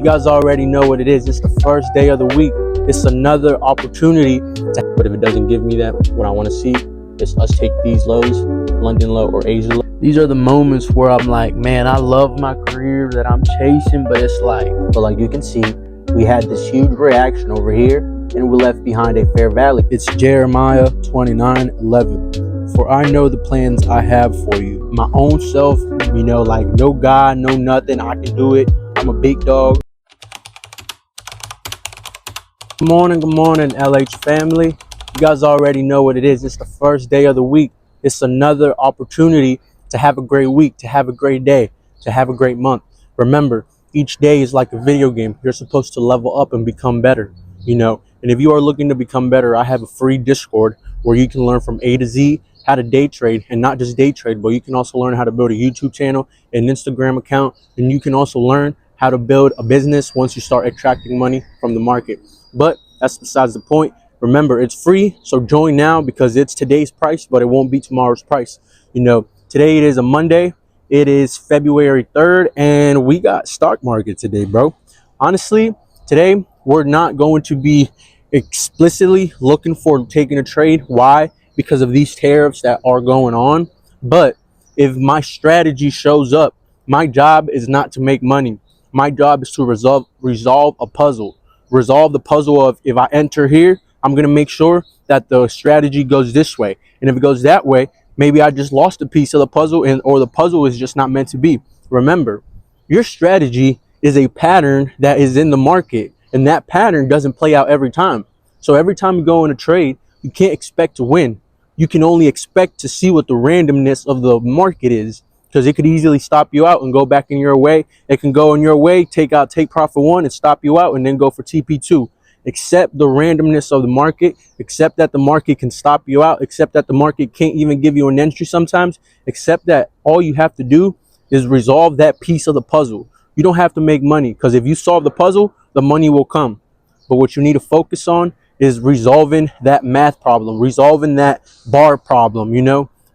You guys already know what it is. It's the first day of the week. It's another opportunity but if it doesn't give me that, what I want to see is us take these lows, London low or Asia low. These are the moments where I'm like, man, I love my career that I'm chasing, but it's like you can see, we had this huge reaction over here and we left behind a fair value. It's Jeremiah 29:11. For I know the plans I have for you. My own self, like no God, no nothing. I can do it. I'm a big dog. Good morning, LH family. You guys already know what it is. It's the first day of the week. It's another opportunity to have a great week, to have a great day, to have a great month. Remember, each day is like a video game. You're supposed to level up and become better, And if you are looking to become better, I have a free Discord where you can learn from A to Z how to day trade, and not just day trade, but you can also learn how to build a YouTube channel, an Instagram account, and you can also learn how to build a business once you start attracting money from the market. But that's besides the point. Remember, it's free, so join now because it's today's price, but it won't be tomorrow's price. Today it is a Monday. It is February 3rd, and we got stock market today, bro. Honestly, today we're not going to be explicitly looking for taking a trade. Why? Because of these tariffs that are going on. But if my strategy shows up, my job is not to make money. My job is to resolve a puzzle. Resolve the puzzle of, if I enter here, I'm going to make sure that the strategy goes this way. And if it goes that way, maybe I just lost a piece of the puzzle, or the puzzle is just not meant to be. Remember, your strategy is a pattern that is in the market, and that pattern doesn't play out every time. So every time you go in a trade, you can't expect to win. You can only expect to see what the randomness of the market is, because it could easily stop you out and go back in your way. It can go in your way, take profit one and stop you out, and then go for TP2. Accept the randomness of the market. Accept that the market can stop you out. Accept that the market can't even give you an entry sometimes. Accept that all you have to do is resolve that piece of the puzzle. You don't have to make money, because if you solve the puzzle, the money will come. But what you need to focus on is resolving that math problem, resolving that bar problem.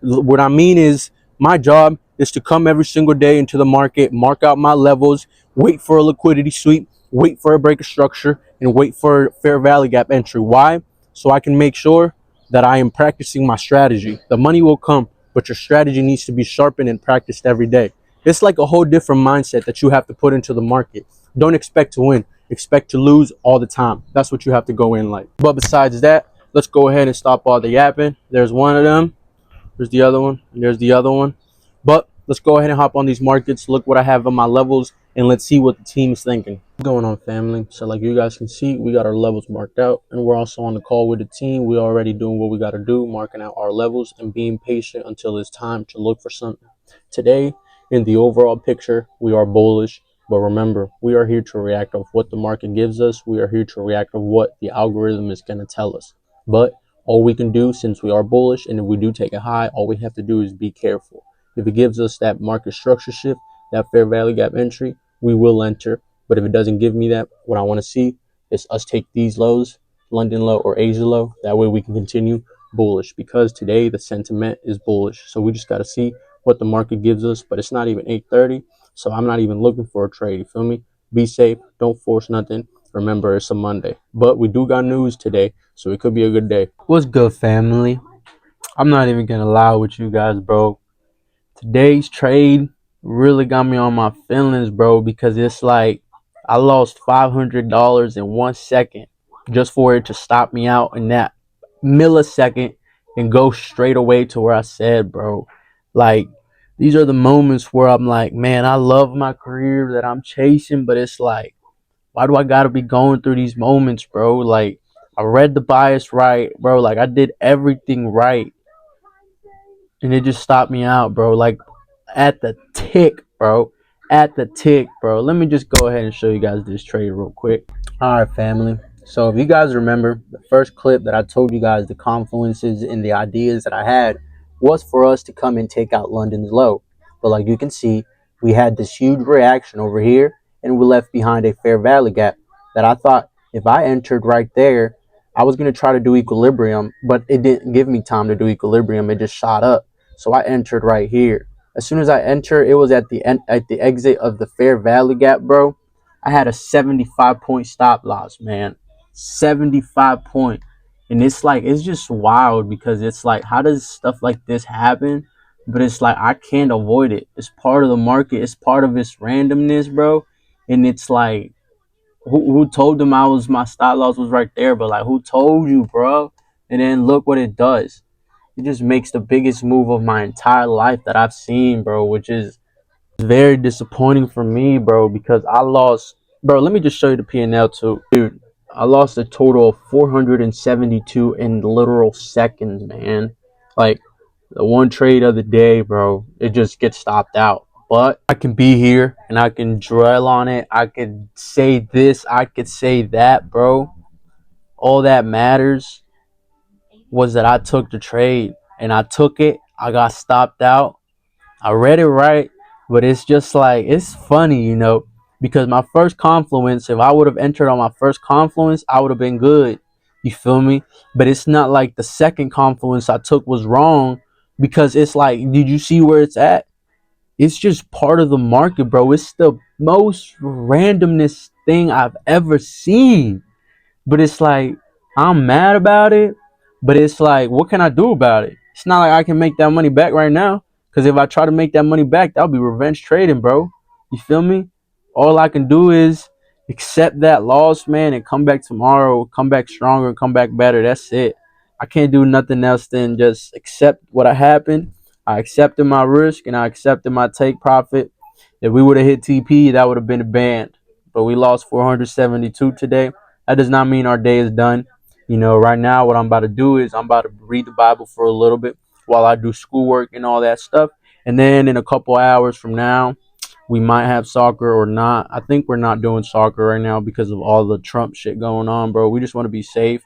What I mean is, my job is to come every single day into the market, mark out my levels, wait for a liquidity sweep, wait for a break of structure, and wait for a fair value gap entry. Why? So I can make sure that I am practicing my strategy. The money will come, but your strategy needs to be sharpened and practiced every day. It's like a whole different mindset that you have to put into the market. Don't expect to win. Expect to lose all the time. That's what you have to go in like. But besides that, let's go ahead and stop all the yapping. There's one of them. There's the other one. And there's the other one. But let's go ahead and hop on these markets. Look what I have on my levels, and let's see what the team is thinking. What's going on, family? So like you guys can see, we got our levels marked out, and we're also on the call with the team. We're already doing what we got to do, marking out our levels and being patient until it's time to look for something. Today, in the overall picture, we are bullish. But remember, we are here to react off what the market gives us. We are here to react off what the algorithm is going to tell us. But all we can do, since we are bullish, and if we do take a high, all we have to do is be careful. If it gives us that market structure shift, that fair value gap entry, we will enter. But if it doesn't give me that, what I want to see is us take these lows, London low or Asia low. That way we can continue bullish, because today the sentiment is bullish. So we just got to see what the market gives us. But it's not even 8:30. So I'm not even looking for a trade. You feel me? Be safe. Don't force nothing. Remember, it's a Monday. But we do got news today, so it could be a good day. What's good, family? I'm not even going to lie with you guys, bro. Today's trade really got me on my feelings, bro, because it's like I lost $500 in 1 second just for it to stop me out in that millisecond and go straight away to where I said, bro. Like, these are the moments where I'm like, man, I love my career that I'm chasing, but it's like, why do I gotta be going through these moments, bro? Like, I read the bias right, bro. Like, I did everything right, and it just stopped me out, bro. Like, at the tick, bro. At the tick, bro. Let me just go ahead and show you guys this trade real quick. All right, family. So if you guys remember, the first clip that I told you guys, the confluences and the ideas that I had was for us to come and take out London's low. But like you can see, we had this huge reaction over here, and we left behind a fair value gap that I thought if I entered right there, I was going to try to do equilibrium, but it didn't give me time to do equilibrium. It just shot up. So I entered right here. As soon as I enter, it was at the end, at the exit of the fair value gap, bro. I had a 75-point stop loss, man. 75 point. And it's like, it's just wild because it's like, how does stuff like this happen? But it's like, I can't avoid it. It's part of the market. It's part of its randomness, bro. And it's like, who told them my stop loss was right there? But like, who told you, bro? And then look what it does. It just makes the biggest move of my entire life that I've seen, bro, which is very disappointing for me, bro, because I lost. Bro, let me just show you the P&L too. Dude, I lost a total of 472 in literal seconds, man. Like, the one trade of the day, bro, it just gets stopped out. But I can be here and I can dwell on it. I could say this, I could say that, bro. All that matters was that I took the trade and I took it. I got stopped out. I read it right, but it's just like, it's funny, because my first confluence, if I would have entered on my first confluence, I would have been good. You feel me? But it's not like the second confluence I took was wrong, because it's like, did you see where it's at? It's just part of the market, bro. It's the most randomness thing I've ever seen. But it's like, I'm mad about it, but it's like, what can I do about it? It's not like I can make that money back right now. Because if I try to make that money back, that'll be revenge trading, bro. You feel me? All I can do is accept that loss, man, and come back tomorrow, come back stronger, come back better. That's it. I can't do nothing else than just accept what happened. I accepted my risk and I accepted my take profit. If we would have hit TP, that would have been a band. But we lost 472 today. That does not mean our day is done. Right now, what I'm about to do is I'm about to read the Bible for a little bit while I do schoolwork and all that stuff. And then in a couple hours from now, we might have soccer or not. I think we're not doing soccer right now because of all the Trump shit going on, bro. We just want to be safe.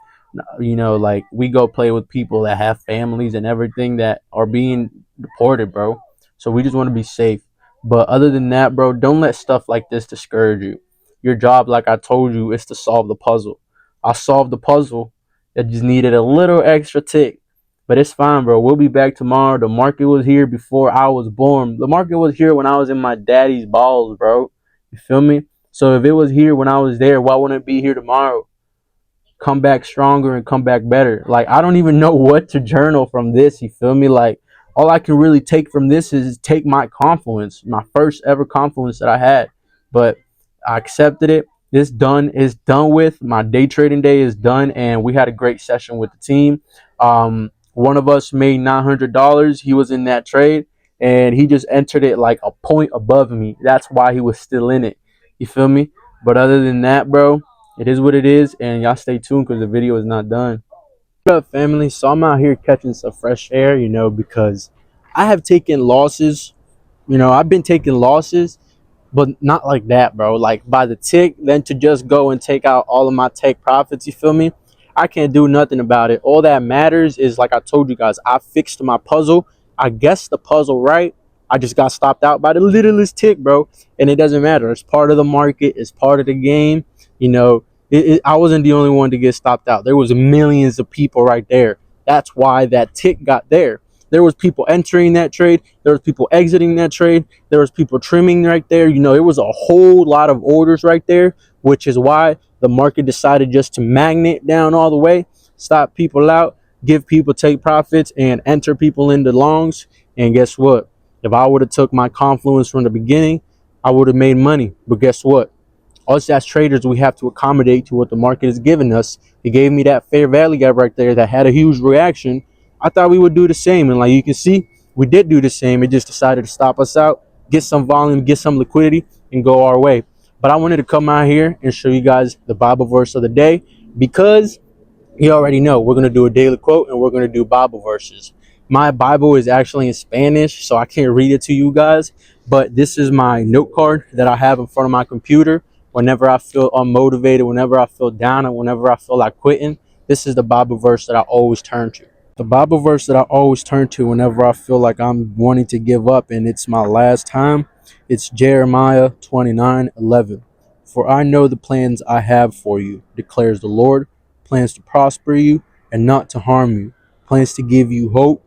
Like, we go play with people that have families and everything that are being deported, bro. So we just want to be safe. But other than that, bro, don't let stuff like this discourage you. Your job, like I told you, is to solve the puzzle. I solved the puzzle. It just needed a little extra tick. But it's fine, bro. We'll be back tomorrow. The market was here before I was born. The market was here when I was in my daddy's balls, bro. You feel me? So if it was here when I was there, why wouldn't it be here tomorrow? Come back stronger and come back better. Like, I don't even know what to journal from this. You feel me? Like, all I can really take from this is take my confluence, my first ever confluence that I had. But I accepted it. It's done. It's done with. My day trading day is done, and we had a great session with the team. One of us made $900. He was in that trade, and he just entered it like a point above me. That's why he was still in it. You feel me? But other than that, bro, it is what it is, and y'all stay tuned because the video is not done. What up, family? So I'm out here catching some fresh air, because I have taken losses. I've been taking losses, but not like that, bro. Like, by the tick, then to just go and take out all of my take profits, you feel me? I can't do nothing about it. All that matters is, like I told you guys, I fixed my puzzle. I guessed the puzzle right. I just got stopped out by the littlest tick, bro. And it doesn't matter. It's part of the market. It's part of the game. I wasn't the only one to get stopped out. There was millions of people right there. That's why that tick got there. There was people entering that trade. There was people exiting that trade. There was people trimming right there. It was a whole lot of orders right there, which is why the market decided just to magnet down all the way, stop people out, give people take profits, and enter people into longs. And guess what? If I would have took my confluence from the beginning, I would have made money. But guess what? Us as traders, we have to accommodate to what the market is giving us. It gave me that fair value gap right there that had a huge reaction. I thought we would do the same, and like you can see, we did do the same. It just decided to stop us out, get some volume, get some liquidity, and go our way. But I wanted to come out here and show you guys the Bible verse of the day, because you already know we're going to do a daily quote and we're going to do Bible verses. My Bible is actually in Spanish, so I can't read it to you guys, but this is my note card that I have in front of my computer. Whenever I feel unmotivated, whenever I feel down, and whenever I feel like quitting, this is the Bible verse that I always turn to. The Bible verse that I always turn to whenever I feel like I'm wanting to give up and it's my last time, it's Jeremiah 29:11. For I know the plans I have for you, declares the Lord, plans to prosper you and not to harm you, plans to give you hope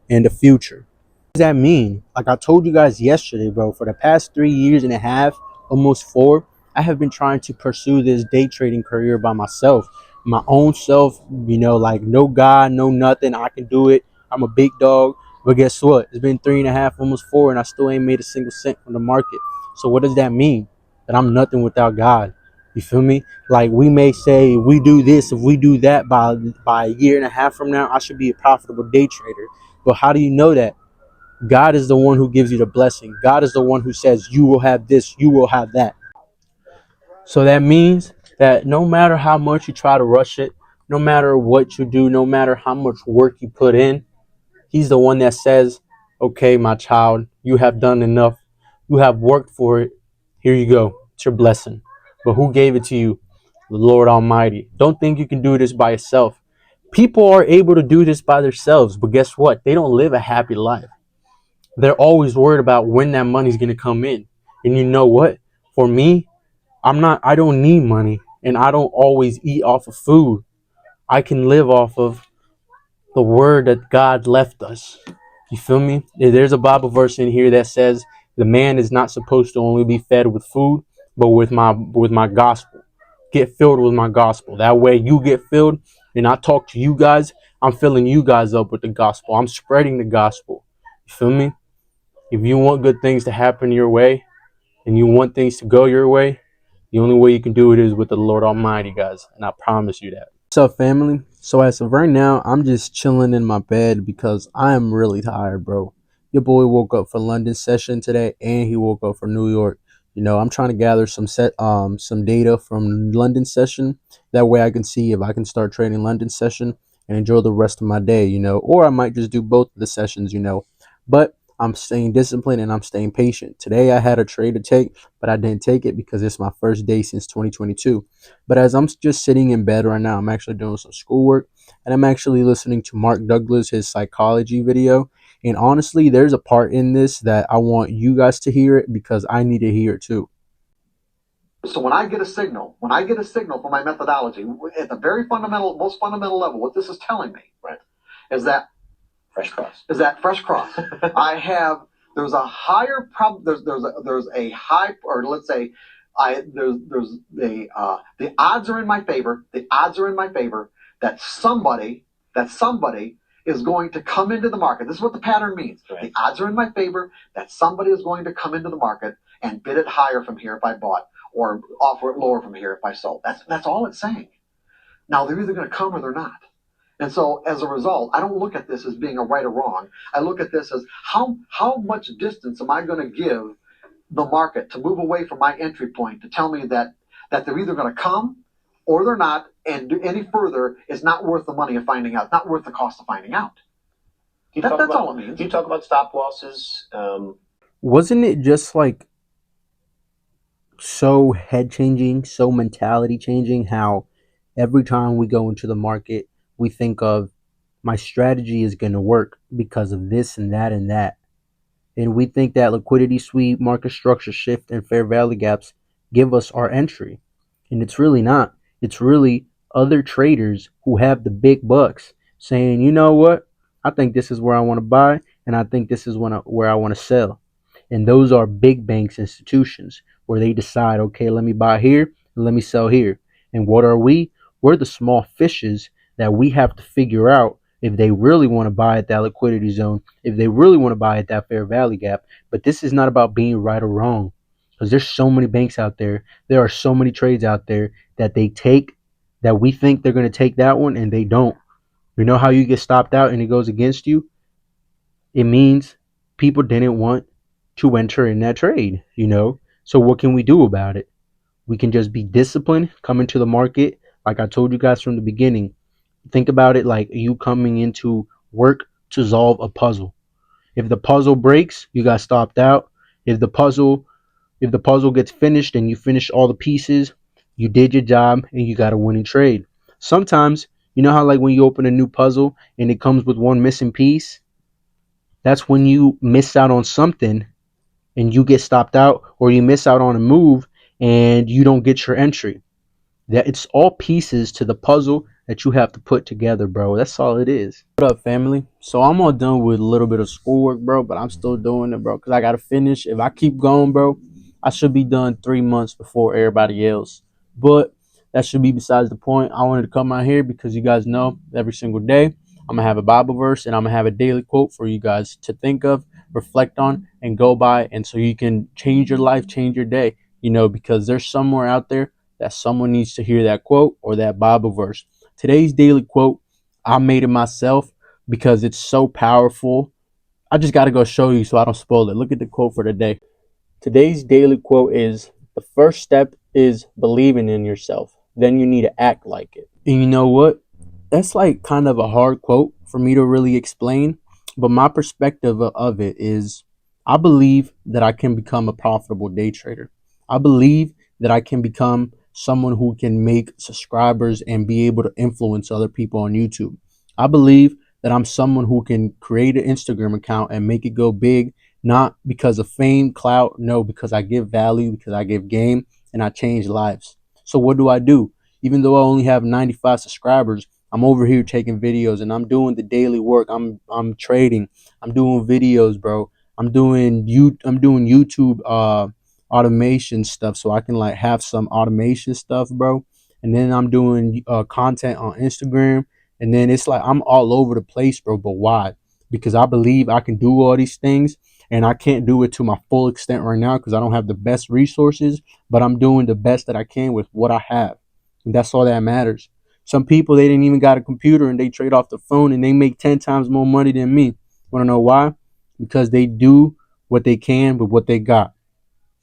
and a future. What does that mean? Like I told you guys yesterday, bro, for the past 3 years and a half, almost 4, I have been trying to pursue this day trading career by myself, my own self, like no God, no nothing. I can do it. I'm a big dog. But guess what? It's been 3.5, almost 4, and I still ain't made a single cent from the market. So what does that mean? That I'm nothing without God. You feel me? Like we may say we do this, if we do that by a year and a half from now, I should be a profitable day trader. But how do you know that? God is the one who gives you the blessing. God is the one who says you will have this, you will have that. So that means that no matter how much you try to rush it, no matter what you do, no matter how much work you put in, He's the one that says, okay, my child, you have done enough. You have worked for it. Here you go. It's your blessing. But who gave it to you? The Lord Almighty. Don't think you can do this by yourself. People are able to do this by themselves, but guess what? They don't live a happy life. They're always worried about when that money's going to come in. And you know what? For me, I don't need money, and I don't always eat off of food. I can live off of the word that God left us. You feel me? There's a Bible verse in here that says the man is not supposed to only be fed with food, but with my gospel. Get filled with my gospel. That way you get filled, and I talk to you guys. I'm filling you guys up with the gospel. I'm spreading the gospel. You feel me? If you want good things to happen your way, and you want things to go your way, the only way you can do it is with the Lord Almighty, guys. And I promise you that. What's up, family? So as of right now, I'm just chilling in my bed because I am really tired, bro. Your boy woke up for London session today, and he woke up for New York. I'm trying to gather some data from London session. That way I can see if I can start trading London session and enjoy the rest of my day, or I might just do both of the sessions. But I'm staying disciplined and I'm staying patient. Today I had a trade to take, but I didn't take it because it's my first day since 2022. But as I'm just sitting in bed right now, I'm actually doing some schoolwork, and I'm actually listening to Mark Douglas, his psychology video. And honestly, there's a part in this that I want you guys to hear it because I need to hear it too. So when I get a signal from my methodology, at the very most fundamental level, what this is telling me, right, is that fresh cross. I have there's a higher there's a high, or let's say there's the odds are in my favor. The odds are in my favor that somebody is going to come into the market. This is what the pattern means. Right. The odds are in my favor that somebody is going to come into the market and bid it higher from here if I bought, or offer it lower from here if I sold. That's all it's saying. Now they're either going to come or they're not. And so as a result, I don't look at this as being a right or wrong. I look at this as how much distance am I going to give the market to move away from my entry point to tell me that they're either going to come or they're not, and any further is not worth the money of finding out, not worth the cost of finding out. That's all it means. Do you talk about stop losses? Wasn't it just like so head changing, so mentality changing, how every time we go into the market, we think of my strategy is going to work because of this and that and that. And we think that liquidity sweep, market structure shift, and fair value gaps give us our entry. And it's really not. It's really other traders who have the big bucks saying, you know what? I think this is where I want to buy, and I think this is where I want to sell. And those are big banks, institutions, where they decide, okay, let me buy here and let me sell here. And what are we? We're the small fishes that we have to figure out if they really want to buy at that liquidity zone, if they really want to buy at that fair value gap. But this is not about being right or wrong, because there's so many banks out there. There are so many trades out there that they take, that we think they're going to take that one and they don't. You know how you get stopped out and it goes against you? It means people didn't want to enter in that trade. So what can we do about it? We can just be disciplined, come into the market. Like I told you guys from the beginning, think about it like you coming into work to solve a puzzle. If the puzzle breaks, you got stopped out. If the puzzle gets finished and you finish all the pieces, you did your job and you got a winning trade. Sometimes, you know how like when you open a new puzzle and it comes with one missing piece? That's when you miss out on something and you get stopped out, or you miss out on a move and you don't get your entry. That it's all pieces to the puzzle that you have to put together, bro. That's all it is. What up, family? So I'm all done with a little bit of schoolwork, bro, but I'm still doing it, bro, because I gotta finish. If I keep going, bro, I should be done 3 months before everybody else. But that should be besides the point. I wanted to come out here because you guys know every single day I'm gonna have a Bible verse and I'm gonna have a daily quote for you guys to think of, reflect on, and go by, and so you can change your life, change your day. Because there's somewhere out there that someone needs to hear that quote or that Bible verse. Today's daily quote, I made it myself because it's so powerful. I just got to go show you so I don't spoil it. Look at the quote for today. Today's daily quote is, the first step is believing in yourself. Then you need to act like it. And you know what? That's like kind of a hard quote for me to really explain. But my perspective of it is, I believe that I can become a profitable day trader. I believe that I can become someone who can make subscribers and be able to influence other people on YouTube. I believe that I'm someone who can create an Instagram account and make it go big, not because of fame, clout, no, because I give value, because I give game, and I change lives. So what do? Even though I only have 95 subscribers, I'm over here taking videos and I'm doing the daily work. I'm trading. I'm doing videos, bro. I'm doing YouTube automation stuff so I can like have some automation stuff, bro. And then I'm doing content on Instagram, and then it's like I'm all over the place, bro. But why? Because I believe I can do all these things, and I can't do it to my full extent right now because I don't have the best resources, but I'm doing the best that I can with what I have. And that's all that matters. Some people, they didn't even got a computer and they trade off the phone and they make 10 times more money than me. Want to know why? Because they do what they can with what they got.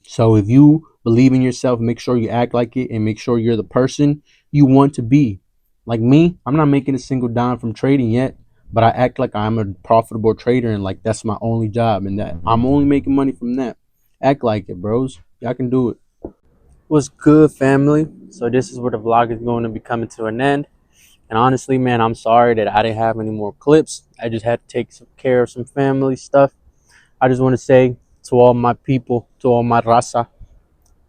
So if you believe in yourself, make sure you act like it and make sure you're the person you want to be. Like me, I'm not making a single dime from trading yet, but I act like I'm a profitable trader and like that's my only job and that I'm only making money from that. Act like it, bros. Y'all can do it. What's good, family? So this is where the vlog is going to be coming to an end. And honestly, man, I'm sorry that I didn't have any more clips. I just had to take some care of some family stuff. I just want to say to all my people, to all my raza,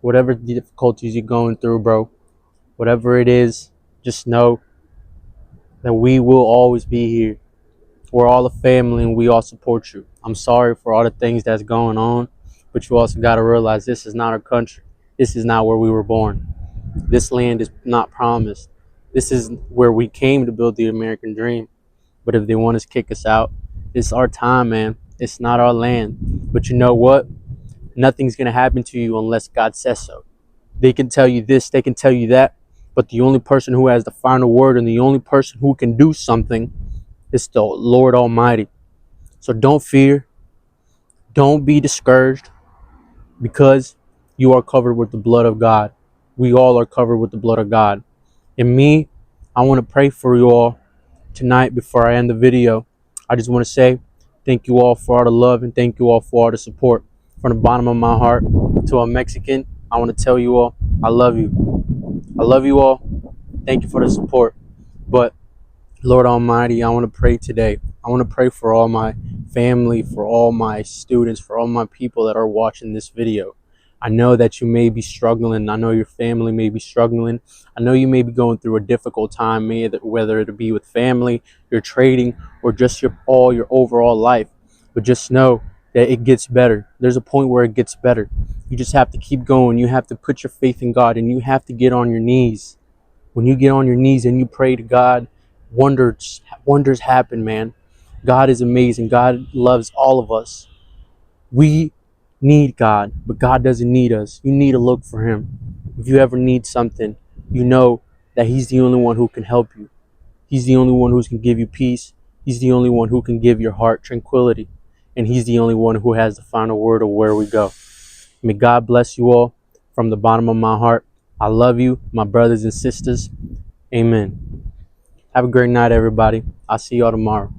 whatever difficulties you're going through, bro, whatever it is, just know that we will always be here. We're all a family and we all support you. I'm sorry for all the things that's going on, but you also got to realize this is not our country. This is not where we were born. This land is not promised. This is where we came to build the American dream. But if they want to kick us out, it's our time, man. It's not our land. But you know what? Nothing's going to happen to you unless God says so. They can tell you this, they can tell you that, but the only person who has the final word and the only person who can do something is the Lord Almighty. So don't fear, don't be discouraged, because you are covered with the blood of God. We all are covered with the blood of God. And me, I want to pray for you all tonight before I end the video. I just want to say thank you all for all the love and thank you all for all the support. From the bottom of my heart, to a Mexican, I want to tell you all, I love you. I love you all. Thank you for the support. But Lord Almighty, I want to pray today. I want to pray for all my family, for all my students, for all my people that are watching this video. I know that you may be struggling. I know your family may be struggling. I know you may be going through a difficult time, whether it be with family, your trading, or just your overall life. But just know that it gets better. There's a point where it gets better. You just have to keep going. You have to put your faith in God, and you have to get on your knees. When you get on your knees and you pray to God, wonders happen, man. God is amazing. God loves all of us. We need God, but God doesn't need us. You need to look for him. If you ever need something, you know that he's the only one who can help you. He's the only one who can give you peace. He's the only one who can give your heart tranquility. And he's the only one who has the final word of where we go. May God bless you all from the bottom of my heart. I love you, my brothers and sisters. Amen. Have a great night, everybody. I'll see y'all tomorrow.